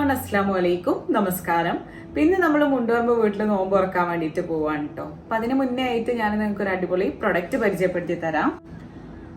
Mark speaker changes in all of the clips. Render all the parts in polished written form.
Speaker 1: Everyone അസ്സലാമു അലൈക്കും നമസ്കാരം. പിന്നെ നമ്മൾ മുണ്ടുപറമ്പ് വീട്ടിൽ നോമ്പ് തുറക്കാൻ വേണ്ടിയിട്ട് പോവാണ് കേട്ടോ. അപ്പൊ അതിന് മുന്നേ ആയിട്ട് ഞാൻ നിങ്ങൾക്ക് ഒരു അടിപൊളി പ്രൊഡക്റ്റ് പരിചയപ്പെടുത്തി തരാം.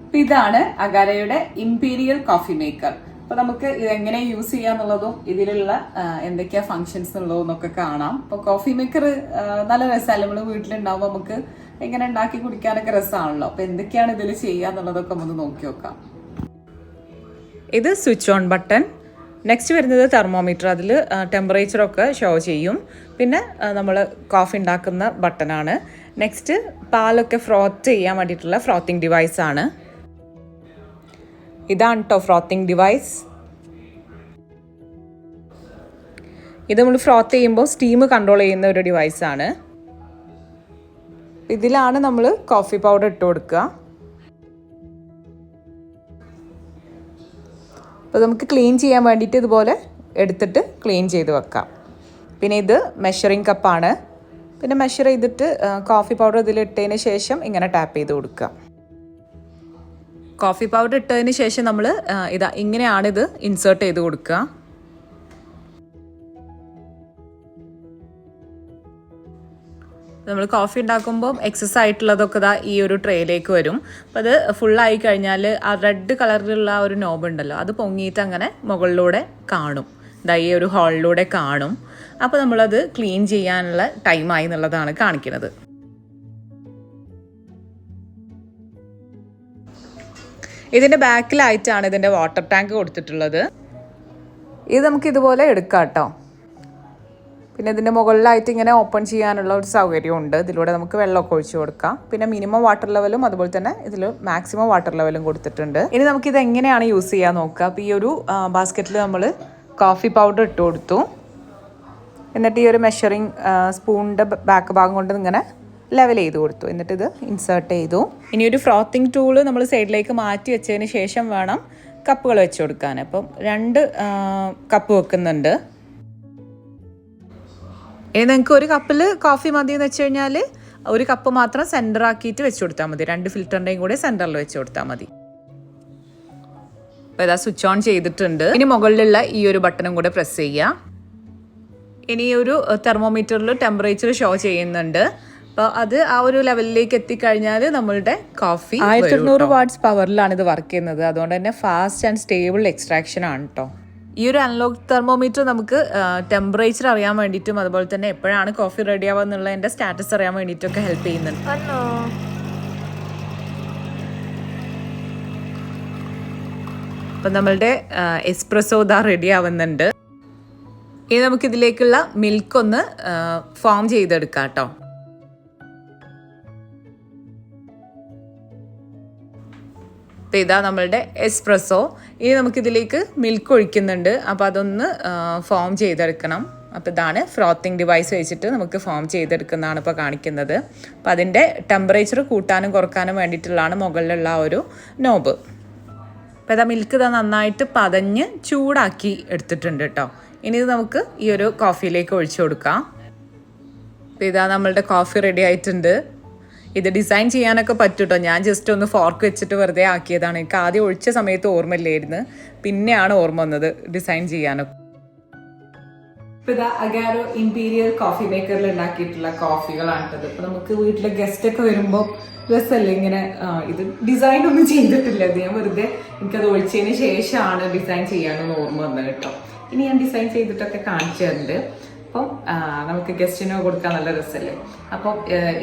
Speaker 1: അപ്പൊ ഇതാണ് അഗാരയുടെ ഇംപീരിയൽ കോഫി മേക്കർ. അപ്പൊ നമുക്ക് ഇത് എങ്ങനെ യൂസ് ചെയ്യാന്നുള്ളതും ഇതിലുള്ള എന്തൊക്കെയാ ഫങ്ഷൻസ് ഉള്ളതും ഒക്കെ കാണാം. അപ്പൊ കോഫി മേക്കർ നല്ല രസമല്ല, നമ്മൾ വീട്ടിലുണ്ടാവുമ്പോൾ നമുക്ക് എങ്ങനെ ഉണ്ടാക്കി കുടിക്കാനൊക്കെ രസമാണല്ലോ. അപ്പൊ എന്തൊക്കെയാണ് ഇതിൽ ചെയ്യാന്നുള്ളതൊക്കെ നമുക്ക് നോക്കി നോക്കാം. ഇത് സ്വിച്ച് ഓൺ ബട്ടൺ. നെക്സ്റ്റ് വരുന്നത് തെർമോമീറ്റർ, അതിൽ ടെമ്പറേച്ചറൊക്കെ ഷോ ചെയ്യും. പിന്നെ നമ്മൾ കോഫി ഉണ്ടാക്കുന്ന ബട്ടണാണ്. നെക്സ്റ്റ് പാലൊക്കെ ഫ്രോത്ത് ചെയ്യാൻ വേണ്ടിയിട്ടുള്ള ഫ്രോത്തിങ് ഡിവൈസാണ്. ഇതാണ് കേട്ടോ ഫ്രോത്തിങ് ഡിവൈസ്. ഇത് നമ്മൾ ഫ്രോത്ത് ചെയ്യുമ്പോൾ സ്റ്റീം കൺട്രോൾ ചെയ്യുന്ന ഒരു ഡിവൈസാണ്. ഇതിലാണ് നമ്മൾ കോഫി പൗഡർ ഇട്ട് കൊടുക്കുക. അപ്പോൾ നമുക്ക് ക്ലീൻ ചെയ്യാൻ വേണ്ടിയിട്ട് ഇതുപോലെ എടുത്തിട്ട് ക്ലീൻ ചെയ്ത് വെക്കാം. പിന്നെ ഇത് മെഷറിംഗ് കപ്പാണ്. പിന്നെ മെഷർ ചെയ്തിട്ട് കോഫി പൗഡർ ഇതിലിട്ടതിന് ശേഷം ഇങ്ങനെ ടാപ്പ് ചെയ്ത് കൊടുക്കുക. കോഫി പൗഡർ ഇട്ടതിന് ശേഷം നമ്മൾ ഇങ്ങനെയാണിത് ഇൻസേർട്ട് ചെയ്ത് കൊടുക്കുക. നമ്മൾ കോഫി ഉണ്ടാക്കുമ്പോൾ എക്സസ് ആയിട്ടുള്ളതൊക്കെ ഈ ഒരു ട്രേയിലേക്ക് വരും. അപ്പോൾ അത് ഫുള്ളായി കഴിഞ്ഞാൽ ആ റെഡ് കളറിലുള്ള ഒരു നോബ് ഉണ്ടല്ലോ, അത് പൊങ്ങിയിട്ട് അങ്ങനെ മുകളിലൂടെ കാണും. ഈ ഒരു ഹോളിലൂടെ കാണും. അപ്പോൾ നമ്മളത് ക്ലീൻ ചെയ്യാനുള്ള ടൈമായി എന്നുള്ളതാണ് കാണിക്കുന്നത്. ഇതിൻ്റെ ബാക്കിലായിട്ടാണ് ഇതിൻ്റെ വാട്ടർ ടാങ്ക് കൊടുത്തിട്ടുള്ളത്. ഇത് നമുക്ക് ഇതുപോലെ എടുക്കാം കേട്ടോ. പിന്നെ ഇതിൻ്റെ മുകളിലായിട്ട് ഇങ്ങനെ ഓപ്പൺ ചെയ്യാനുള്ള ഒരു സൗകര്യമുണ്ട്. ഇതിലൂടെ നമുക്ക് വെള്ളമൊക്കെ ഒഴിച്ചു കൊടുക്കാം. പിന്നെ മിനിമം വാട്ടർ ലെവലും അതുപോലെ തന്നെ ഇതിൽ മാക്സിമം വാട്ടർ ലെവലും കൊടുത്തിട്ടുണ്ട്. ഇനി നമുക്കിത് എങ്ങനെയാണ് യൂസ് ചെയ്യാൻ നോക്കുക. അപ്പോൾ ഈ ഒരു ബാസ്ക്കറ്റിൽ നമ്മൾ കോഫി പൗഡർ ഇട്ട് കൊടുത്തു. എന്നിട്ട് ഈ ഒരു മെഷറിങ് സ്പൂണിൻ്റെ ബാക്ക് ഭാഗം കൊണ്ട് ഇങ്ങനെ ലെവൽ ചെയ്ത് കൊടുത്തു. എന്നിട്ട് ഇത് ഇൻസേർട്ട് ചെയ്തു. ഇനി ഒരു ഫ്രോത്തിങ് ടൂള് നമ്മൾ സൈഡിലേക്ക് മാറ്റി വെച്ചതിന് ശേഷം വേണം കപ്പുകൾ വെച്ച് കൊടുക്കാൻ. അപ്പം 2 കപ്പ് വെക്കുന്നുണ്ട്. ഇനി നിങ്ങൾക്ക് ഒരു കപ്പിൽ കോഫി മതി എന്ന് വെച്ച് കഴിഞ്ഞാൽ ഒരു കപ്പ് മാത്രം സെൻറ്റർ ആക്കിയിട്ട് വെച്ച് കൊടുത്താൽ മതി. 2 ഫിൽറ്ററിൻ്റെയും കൂടെ സെൻറ്ററിൽ വെച്ച് കൊടുത്താൽ മതി. അപ്പോൾ ഇതാ സ്വിച്ച് ഓൺ ചെയ്തിട്ടുണ്ട്. ഇനി മുകളിലുള്ള ഈ ഒരു ബട്ടണും കൂടെ പ്രസ് ചെയ്യുക. ഇനി ഒരു തെർമോമീറ്ററിൽ ടെമ്പറേച്ചർ ഷോ ചെയ്യുന്നുണ്ട്. അപ്പോൾ അത് ആ ഒരു ലെവലിലേക്ക് എത്തിക്കഴിഞ്ഞാൽ നമ്മളുടെ കോഫി 1200 വാട്ട്സ് പവറിലാണ് ഇത് വർക്ക് ചെയ്യുന്നത്. അതുകൊണ്ട് തന്നെ ഫാസ്റ്റ് ആൻഡ് സ്റ്റേബിൾ എക്സ്ട്രാക്ഷൻ ആണ് കേട്ടോ. ഈ ഒരു അനലോഗ് തെർമോമീറ്റർ നമുക്ക് ടെമ്പറേച്ചർ അറിയാൻ വേണ്ടിയിട്ടും അതുപോലെ തന്നെ എപ്പോഴാണ് കോഫി റെഡി ആവുക എന്നുള്ളതിൻ്റെ സ്റ്റാറ്റസ് അറിയാൻ വേണ്ടിയിട്ടൊക്കെ ഹെൽപ്പ് ചെയ്യുന്നുണ്ട്. അപ്പം നമ്മളുടെ എസ്പ്രസോ ഇതാ റെഡി ആവുന്നുണ്ട്. ഇനി നമുക്കിതിലേക്കുള്ള മിൽക്ക് ഒന്ന് ഫോം ചെയ്തെടുക്കാം കേട്ടോ. ഇതാ നമ്മളുടെ എസ്പ്രസോ. ഇനി നമുക്കിതിലേക്ക് മിൽക്ക് ഒഴിക്കുന്നുണ്ട്. അപ്പോൾ അതൊന്ന് ഫോം ചെയ്തെടുക്കണം. അപ്പോൾ ഇതാണ് ഫ്രോത്തിങ് ഡിവൈസ് വെച്ചിട്ട് നമുക്ക് ഫോം ചെയ്തെടുക്കുന്നതാണ് ഇപ്പോൾ കാണിക്കുന്നത്. അപ്പോൾ അതിൻ്റെ ടെമ്പറേച്ചർ കൂട്ടാനും കുറക്കാനും വേണ്ടിയിട്ടുള്ളതാണ് മുകളിലുള്ള ആ ഒരു നോബ്. അപ്പോൾ ഇതാ മിൽക്ക് നന്നായിട്ട് പതഞ്ഞ് ചൂടാക്കി എടുത്തിട്ടുണ്ട് കേട്ടോ. ഇനി ഇത് നമുക്ക് ഈ ഒരു കോഫിയിലേക്ക് ഒഴിച്ചു കൊടുക്കാം. അപ്പോൾ ഇതാ നമ്മളുടെ കോഫി റെഡി ആയിട്ടുണ്ട്. ഇത് ഡിസൈൻ ചെയ്യാനൊക്കെ പറ്റും കേട്ടോ. ഞാൻ ജസ്റ്റ് ഒന്ന് ഫോർക്ക് വെച്ചിട്ട് വെറുതെ ആക്കിയതാണ്. എനിക്ക് ആദ്യം ഒഴിച്ച സമയത്ത് ഓർമ്മയില്ലായിരുന്നു, പിന്നെയാണ് ഓർമ്മ വന്നത് ഡിസൈൻ ചെയ്യാനൊക്കെ. ഇപ്പം ഇതാ അഗാരോ ഇംപീരിയൽ കോഫി മേക്കറിൽ ഉണ്ടാക്കിയിട്ടുള്ള കോഫികളാണിട്ടത്. ഇപ്പം നമുക്ക് വീട്ടിലെ ഗസ്റ്റ് ഒക്കെ വരുമ്പോൾ രസമല്ലേ ഇങ്ങനെ. ഇത് ഡിസൈൻ ഒന്നും ചെയ്തിട്ടില്ല, ഇത് ഞാൻ വെറുതെ എനിക്കത് ഒഴിച്ചതിന് ശേഷമാണ് ഡിസൈൻ ചെയ്യാനൊന്ന് ഓർമ്മ വന്നത് കേട്ടോ. ഇനി ഞാൻ ഡിസൈൻ ചെയ്തിട്ടൊക്കെ കാണിച്ചു തരുന്നുണ്ട്. അപ്പം നമുക്ക് ഗസ്റ്റിനോ കൊടുക്കാൻ നല്ല രസമല്ലേ. അപ്പം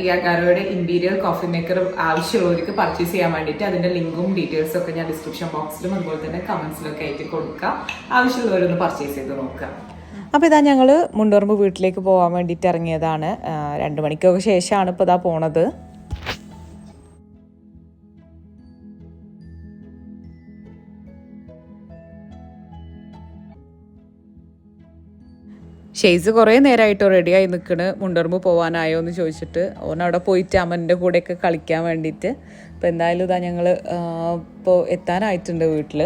Speaker 1: ഈ അഗാരോയുടെ ഇംപീരിയൽ കോഫി മേക്കർ ആവശ്യമുള്ളവർക്ക് പർച്ചേസ് ചെയ്യാൻ വേണ്ടിയിട്ട് അതിൻ്റെ ലിങ്കും ഡീറ്റെയിൽസും ഒക്കെ ഞാൻ ഡിസ്ക്രിപ്ഷൻ ബോക്സിലും അതുപോലെ തന്നെ കമൻസിലൊക്കെ ആയിട്ട് കൊടുക്കുക. ആവശ്യമുള്ളവരൊന്ന് പർച്ചേസ് ചെയ്ത് നോക്കുക. അപ്പോൾ ഇതാ ഞങ്ങൾ മുണ്ടുപറമ്പ് വീട്ടിലേക്ക് പോകാൻ വേണ്ടിയിട്ട് ഇറങ്ങിയതാണ്. 2 മണിക്കൊക്കെ ശേഷമാണ് ഇപ്പോൾ ഇതാ പോണത്. ഷെയ്സ് കുറേ നേരമായിട്ടോ റെഡിയായി നിൽക്കണ് മുണ്ടുപറമ്പ് പോകാനായോ എന്ന് ചോദിച്ചിട്ട്. ഓനവിടെ പോയിട്ട് അമ്മൻ്റെ കൂടെയൊക്കെ കളിക്കാൻ വേണ്ടിയിട്ട്. അപ്പോൾ എന്തായാലും ഇതാ ഞങ്ങൾ ഇപ്പോൾ എത്താനായിട്ടുണ്ട് വീട്ടിൽ.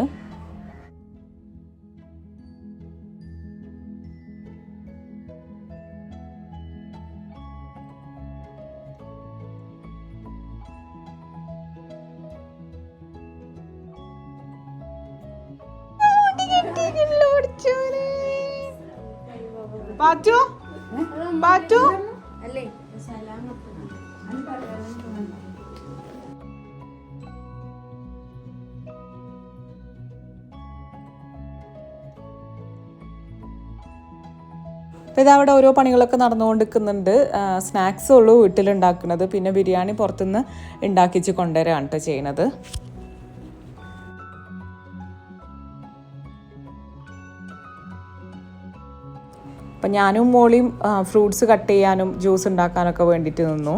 Speaker 1: പാറ്റു പാറ്റു അപ്പോൾ ഇതവിടെ ഓരോ പണികളൊക്കെ നടന്നുകൊണ്ടിരിക്കുന്നുണ്ട്. സ്നാക്സ് ഉള്ളൂ വീട്ടിലുണ്ടാക്കുന്നത്, പിന്നെ ബിരിയാണി പുറത്തുനിന്ന് ഉണ്ടാക്കിച്ച് കൊണ്ടുവരാണ് കേട്ടോ ചെയ്യണത്. അപ്പം ഞാനും മോളിയും ഫ്രൂട്ട്സ് കട്ട് ചെയ്യാനും ജ്യൂസ് ഉണ്ടാക്കാനൊക്കെ വേണ്ടിയിട്ട് നിന്നു.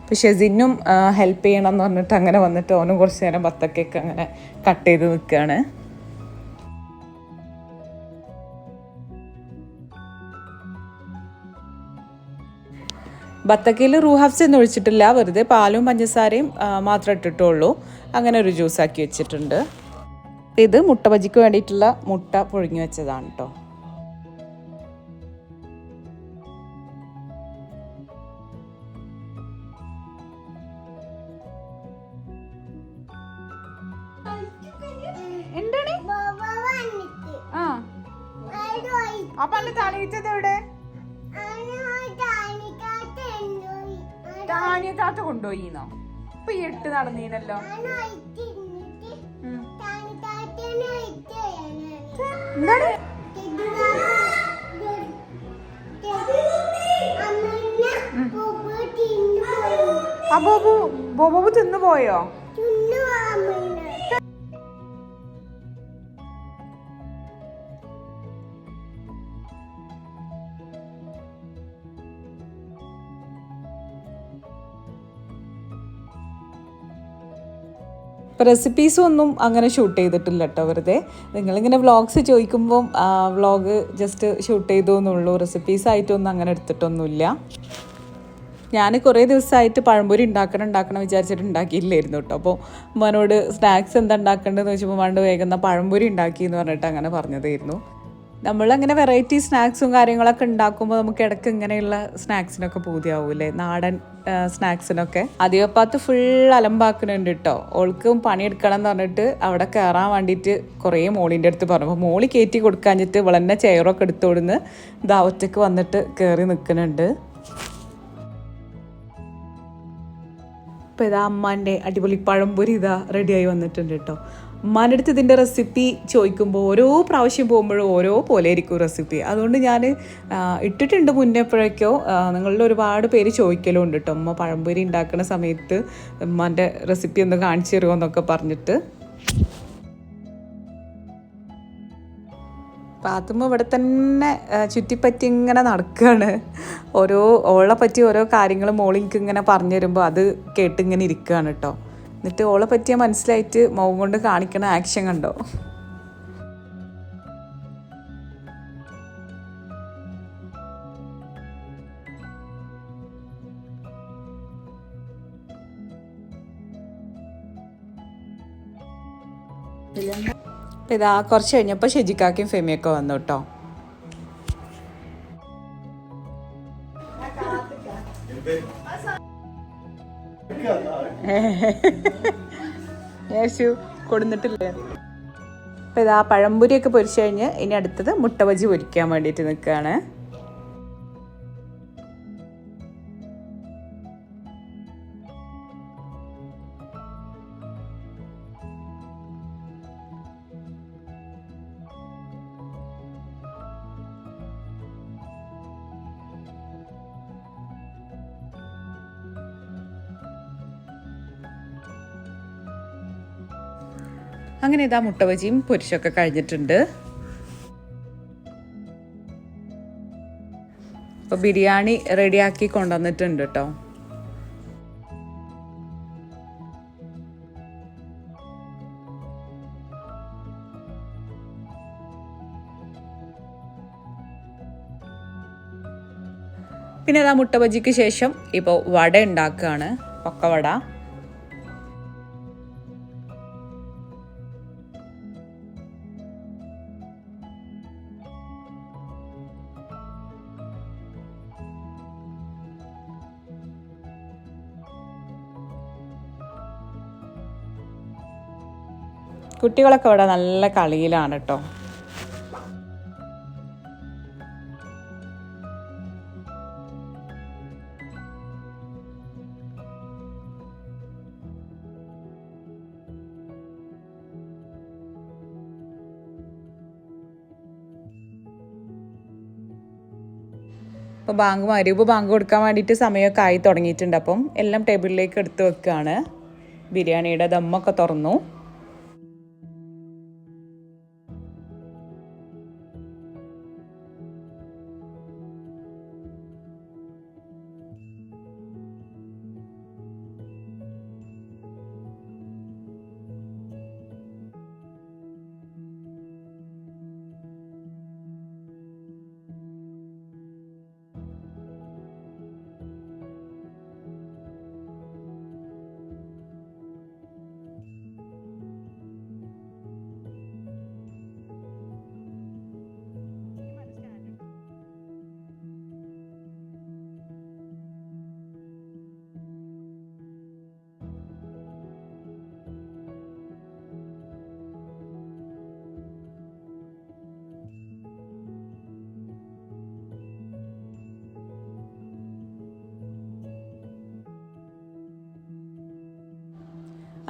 Speaker 1: അപ്പോൾ ഷെസിനും ഹെൽപ്പ് ചെയ്യണം എന്ന് പറഞ്ഞിട്ട് അങ്ങനെ വന്നിട്ട് ഓനും കുറച്ച് നേരം ബത്തക്കൊക്കെ അങ്ങനെ കട്ട് ചെയ്ത് നിൽക്കുകയാണ്. ബത്തക്കയിൽ റൂഹഫ്സ് ഒന്നും ഒഴിച്ചിട്ടില്ല, വെറുതെ പാലും പഞ്ചസാരയും മാത്രം ഇട്ടിട്ടുള്ളൂ. അങ്ങനെ ഒരു ജ്യൂസാക്കി വെച്ചിട്ടുണ്ട്. ഇത് മുട്ട ബജിക്ക് വേണ്ടിയിട്ടുള്ള മുട്ട പുഴുങ്ങി വെച്ചതാണ് കേട്ടോ. അപ്പൊ എന്റെ തലയിച്ചത് എവിടെ? താത്ത കൊണ്ടുപോയിന്നോ? ഇപ്പൊ ഈ 8 നടന്നീനല്ലോ. എന്താണ് ബോബു തിന്നു പോയോ? റെസിപ്പീസും ഒന്നും അങ്ങനെ ഷൂട്ട് ചെയ്തിട്ടില്ല കേട്ടോ. വെറുതെ നിങ്ങളിങ്ങനെ വ്ളോഗ്സ് ചോദിക്കുമ്പം വ്ളോഗ് ജസ്റ്റ് ഷൂട്ട് ചെയ്തു എന്നുള്ളൂ. റെസിപ്പീസായിട്ടൊന്നും അങ്ങനെ എടുത്തിട്ടൊന്നുമില്ല. ഞാൻ കുറേ ദിവസമായിട്ട് പഴംപൊരി ഉണ്ടാക്കണം വിചാരിച്ചിട്ട് ഉണ്ടാക്കിയില്ലായിരുന്നു കേട്ടോ. അപ്പോൾ ഉമ്മനോട് സ്നാക്സ് എന്താ ഉണ്ടാക്കേണ്ടതെന്ന് വെച്ചപ്പോൾ പണ്ട് വേഗം പഴംപൊരി ഉണ്ടാക്കി എന്ന് പറഞ്ഞിട്ട് അങ്ങനെ പറഞ്ഞതായിരുന്നു. നമ്മളങ്ങനെ വെറൈറ്റി സ്നാക്സും കാര്യങ്ങളൊക്കെ ഉണ്ടാക്കുമ്പോൾ നമുക്ക് ഇടയ്ക്ക് ഇങ്ങനെയുള്ള സ്നാക്സിനൊക്കെ പൂതിയാവൂലേ, നാടൻ സ്നാക്സിനൊക്കെ. അതിവപ്പാത്ത് ഫുൾ അലമ്പാക്കുന്നുണ്ട് കേട്ടോ. ഓൾക്കും പണിയെടുക്കണം എന്ന് പറഞ്ഞിട്ട് അവിടെ കയറാൻ വേണ്ടിയിട്ട് കുറേ മോളിൻ്റെ അടുത്ത് പറഞ്ഞു. അപ്പോൾ മോളി കയറ്റി കൊടുക്കാഞ്ഞിട്ട് ഇവളെന്നെ ചെയറൊക്കെ എടുത്തോടുന്ന് ദാവത്തേക്ക് വന്നിട്ട് കയറി നിൽക്കുന്നുണ്ട്. അപ്പോൾ ഇതാ അമ്മാൻ്റെ അടിപൊളി പഴംപൊരി ഇതാ റെഡിയായി വന്നിട്ടുണ്ട് കേട്ടോ. ഉമ്മാൻ്റെ അടുത്ത് ഇതിൻ്റെ റെസിപ്പി ചോദിക്കുമ്പോൾ ഓരോ പ്രാവശ്യം പോകുമ്പോഴും ഓരോ പോലെ ആയിരിക്കും റെസിപ്പി. അതുകൊണ്ട് ഞാൻ ഇട്ടിട്ടുണ്ട് മുന്നേപ്പോഴേക്കോ. നിങ്ങളിൽ ഒരുപാട് പേര് ചോദിക്കലും ഉണ്ട് കേട്ടോ, ഉമ്മ പഴംപൊരി ഉണ്ടാക്കുന്ന സമയത്ത് ഉമ്മാൻ്റെ റെസിപ്പി ഒന്ന് കാണിച്ചു തരുമോ എന്നൊക്കെ പറഞ്ഞിട്ട്. പാത്തുമ്മ ഇവിടെ തന്നെ ചുറ്റിപ്പറ്റി ഇങ്ങനെ നടക്കുകയാണ്. ഓളെ പറ്റി ഓരോ കാര്യങ്ങൾ മോളിക്ക് ഇങ്ങനെ പറഞ്ഞു തരുമ്പോൾ അത് കേട്ടിങ്ങനെ ഇരിക്കുകയാണ് കേട്ടോ. എന്നിട്ട് ഓളെ പറ്റിയ മനസ്സിലായിട്ട് മുഖം കൊണ്ട് കാണിക്കണ ആക്ഷൻ കണ്ടോ. ഇതാ കുറച്ച് കഴിഞ്ഞപ്പോൾ ഷെജിക്കാക്കും ഫെമിയൊക്കെ വന്നു കേട്ടോ. യേശു കൊടുന്നിട്ടില്ലേ. അപ്പം ഇതാ പഴംപൊരിയൊക്കെ പൊരിച്ചു കഴിഞ്ഞ് ഇനി അടുത്തത് മുട്ട ബജി പൊരിക്കാൻ വേണ്ടിയിട്ട് നിൽക്കുകയാണ്. അങ്ങനെ ഇതാ മുട്ട ബജിയും പൊരിച്ചൊക്കെ കഴിഞ്ഞിട്ടുണ്ട്. അപ്പോൾ ബിരിയാണി റെഡിയാക്കി കൊണ്ടുവന്നിട്ടുണ്ട് കേട്ടോ. പിന്നെ ഇതാ മുട്ട ബജിക്ക് ശേഷം ഇപ്പോൾ വട ഉണ്ടാക്കുകയാണ്, പക്കവട. കുട്ടികളൊക്കെ ഇവിടെ നല്ല കളിയിലാണ് കേട്ടോ. അപ്പോൾ മഗ്‌രിബ് ബാങ്ക് കൊടുക്കാൻ വേണ്ടിയിട്ട് സമയമൊക്കെ ആയി തുടങ്ങിയിട്ടുണ്ട്. അപ്പം എല്ലാം ടേബിളിലേക്ക് എടുത്ത് വെക്കുകയാണ്. ബിരിയാണിയുടെ ദമ്മൊക്കെ തുറന്നു.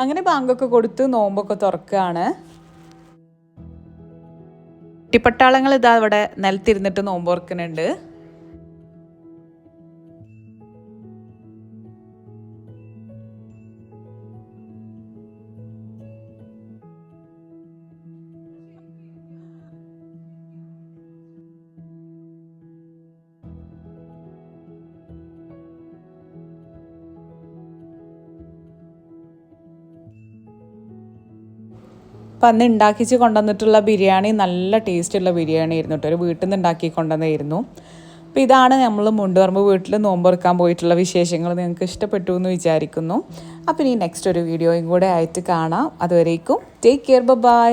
Speaker 1: അങ്ങനെ ബാങ്കൊക്കെ കൊടുത്ത് നോമ്പൊക്കെ തുറക്കുകയാണ്. കുട്ടിപ്പട്ടാളങ്ങൾ ഇതാ അവിടെ നിലത്തിരുന്നിട്ട് നോമ്പ് തുറക്കുന്നുണ്ട്. അപ്പം അന്ന് ഉണ്ടാക്കിച്ച് കൊണ്ടുവന്നിട്ടുള്ള ബിരിയാണി നല്ല ടേസ്റ്റുള്ള ബിരിയാണി ആയിരുന്നു കേട്ടോ. ഒരു വീട്ടിൽ നിന്ന് ഉണ്ടാക്കി കൊണ്ടുവന്നായിരുന്നു. അപ്പോൾ ഇതാണ് നമ്മൾ മുണ്ടുപറമ്പ് വീട്ടിൽ നോമ്പ് തുറക്കാൻ പോയിട്ടുള്ള വിശേഷങ്ങൾ. നിങ്ങൾക്ക് ഇഷ്ടപ്പെട്ടു എന്ന് വിചാരിക്കുന്നു. അപ്പോൾ ഇനി നെക്സ്റ്റ് ഒരു വീഡിയോയും കൂടെ ആയിട്ട് കാണാം. അതുവരേക്കും ടേക്ക് കെയർ, ബൈ.